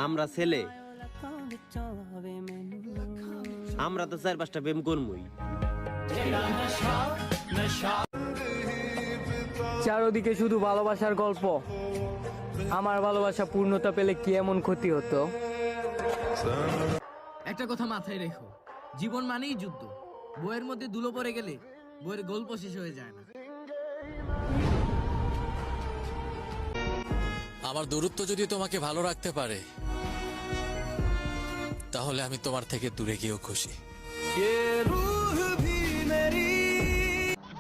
আমরা ছেলে, আমরা তো 4-5টা প্রেম করবই। চারদিকে শুধু ভালোবাসার গল্প। আমার ভালোবাসা পূর্ণতা পেলে কি এমন ক্ষতি হতো? একটা কথা মাথায় রেখো, জীবন মানেই যুদ্ধ। বইয়ের মধ্যে ধুলো পড়ে গেলে বইয়ের গল্প শেষ হয়ে যায় না। আমার দূরত্ব যদি তোমাকে ভালো রাখতে পারে, তাহলে আমি তোমার থেকে দূরে গিয়েও খুশি।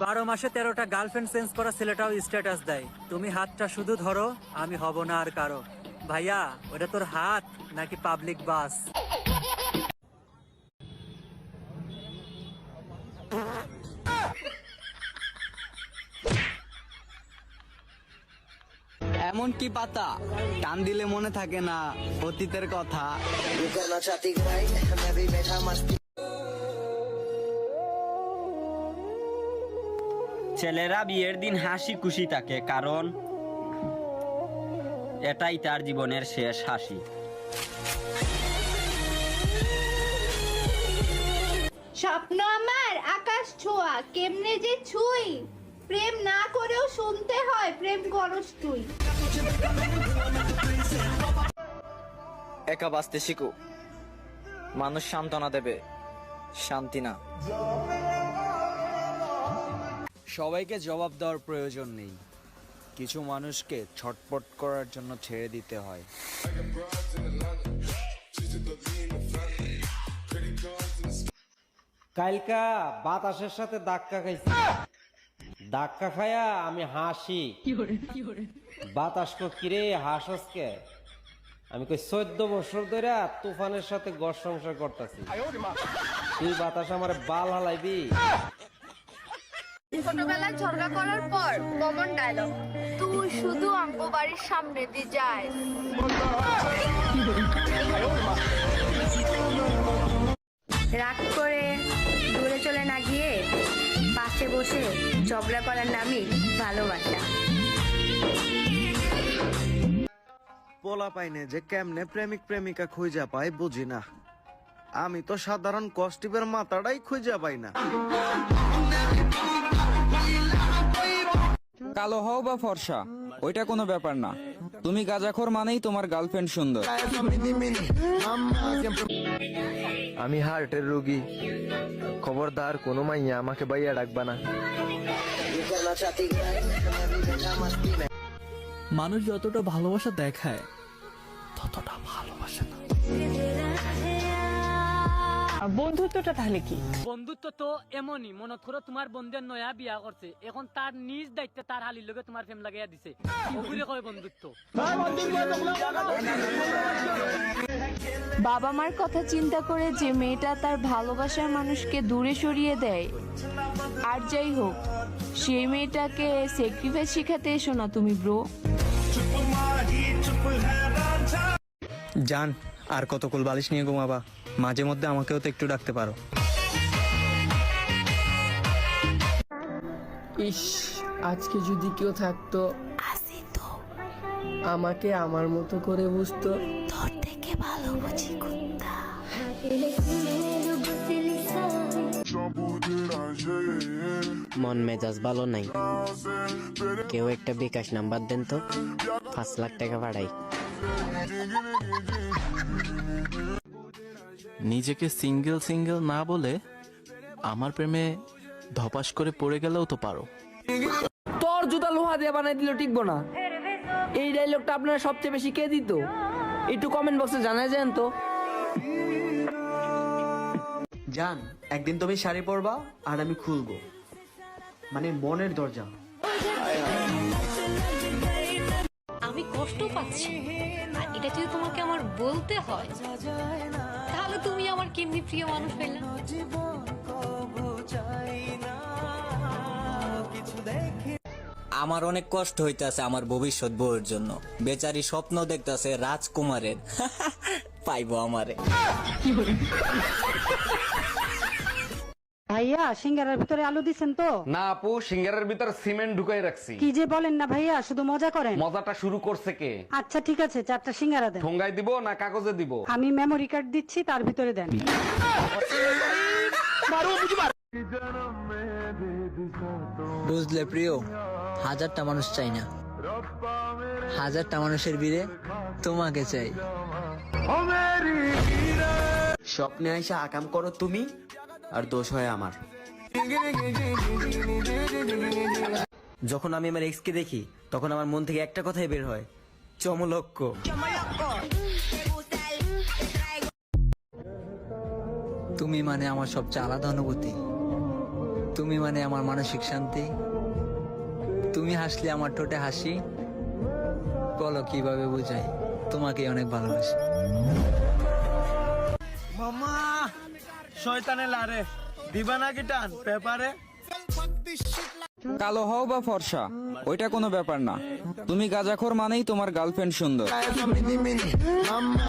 12 মাসে 13টা গার্লফ্রেন্ড চেঞ্জ করা ছেলেটাও স্ট্যাটাস দেয়, তুমি হাতটা শুধু ধরো, আমি হব না আর কারো। ভাইয়া, ওটা তোর হাত নাকি পাবলিক বাস? এমন কি পাতা টান দিলে মনে থাকে না অতীতের কথা। ছেলেরা বিয়ের দিন হাসি খুশি থাকে, কারণ এটাই তার জীবনের শেষ হাসি। স্বপ্ন আমার আকাশ ছোঁয়া, কেমনে যে ছুঁই, প্রেম না করেও শুনতে হয় প্রেম করস তুই। একা বাঁচতে শিখো, মানুষ সান্ত্বনা দেবে, শান্তি না। সবাইকে জবাব দেওয়ার প্রয়োজন নেই, কিছু মানুষকে ছটপট করার জন্য ছেড়ে দিতে হয়। কালকা বাতাসের সাথে ধাক্কা খাইছি, ধাক্কা খায়া আমি হাসি। বাতাস কো কিরে হাসসকে? আমি কই 14 বছর ধরে তুফানের সাথে ঘর সংসার করতেছি, তুই বাতাস আমার বাল হালাইবি? ছোটবেলায় ঝগড়া করার পর কমন ডায়লগ, তুই শুধু আমগো বাড়ির সামনে দিয়ে যাস। রাগ করে দূরে চলে না গিয়ে পাশে বসে ঝগড়া করার নামই ভালোবাসা। পোলা পাইনে যে কেমনে প্রেমিক প্রেমিকা খুঁজা পায় বুঝি না। আমি তো সাধারণ কষ্টিপের মাথাটাই খুঁজা পাই না। কালো হও বা ফর্সা ওইটা কোনো ব্যাপার না, তুমি গাঁজাখোর মানেই তোমার গার্লফ্রেন্ড সুন্দর। আমি হার্টের রোগী, খবরদার কোনো মাইয়া আমাকে বাইয়া ডাকবা না। মানুষ যতটা ভালোবাসা দেখায় ততটা ভালোবাসে না। বন্ধুত্বটা তাহলে কি? বন্ধুত্ব তো এমনই, মনে করো তোমার বন্ধুর নয়া বিয়া করছে, এখন তার নিজ দায়িত্বে তার হালির লগে তোমার প্রেম লাগাইয়া দিছে, ওগুলো কয় বন্ধুত্ব। বাবা মার কথা চিন্তা করে যে মেয়েটা তার ভালোবাসার মানুষকে দূরে সরিয়ে দেয়, আর যাই হোক সেই মেয়েটাকে স্যাক্রিফাইস শিখাতে এসো না তুমি ব্রো। জান, আর কত কোল বালিশ নিয়ে ঘুমাবা? মাঝে মধ্যে আমাকেও তো একটু ডাকতে পারো। ইস, আজকে যদি কেউ থাকতো আমাকে আমার মতো করে বুঝতো। তোর থেকে ভালো বুঝি কুত্তা। মন মেজাজ ভালো নাই, কেউ একটা বিকাশ নাম্বার দেন তো, 5 লাখ টাকা পাঠাই। নিজেকে সিঙ্গেল সিঙ্গেল না বলে আমার প্রেমে ধপাস করে পড়ে গেলেও তো পারো। তোর জুতা লোহা দিয়ে বানাই দিল টিকবো না। এই ডায়লগটা আপনারা সবচেয়ে বেশি কে দিত? একটু কমেন্ট বক্সে জানাই যান তো। জান, একদিন তুমি শাড়ি পরবা আর আমি খুলবো, মানে মনের দরজা। আমি কষ্ট পাচ্ছি, আর এটা যদি তোমাকে আমার বলতে হয়, তাহলে তুমি আমার কেমনি প্রিয় মানুষ পেলে? আমার অনেক কষ্ট হইতাছে আমার ভবিষ্যৎ বউয়ের জন্য। বেচারি স্বপ্ন দেখতাছে রাজকুমারের, পাইবো আমারে। ভাইয়া সিঙ্গারার ভিতরে আলু দিছেন তো? না আপু, সিঙ্গারের ভিতর সিমেন্ট ঢুকাই রাখছি। কি যে বলেন না ভাইয়া, শুধু মজা করেন। মজাটা শুরু করছে কে? আচ্ছা ঠিক আছে, 4টা সিঙ্গারা দেন। ঠোঙ্গায় দিব না কাগজে দিব? আমি মেমোরি কার্ড দিচ্ছি, তার ভিতরে দেন। বুঝলে প্রিয়, 1000টা মানুষ চাই না, 1000টা মানুষের ভিড়ে তোমাকে চাই। স্বপ্নে আইসা আকাম করো তুমি, আর দোষ হয় আমার। যখন আমি আমার এক্স কে দেখি, তখন আমার মন থেকে একটা কথাই বের হয়, চমলক্ষ। তুমি মানে আমার সবচেয়ে আলাদা অনুভূতি, তুমি মানে আমার মানসিক শান্তি, তুমি হাসলে আমার ঠোঁটে হাসি। বলো কিভাবে বুঝাই, তোমাকে অনেক ভালোবাসি। মামা শয়তানে লারে দিবা নাকি টান পেপারে? কালো হও বা ফর্সা, ওইটা কোনো ব্যাপার না। তুমি গাঁজাখোর মানেই তোমার গার্লফ্রেন্ড সুন্দর।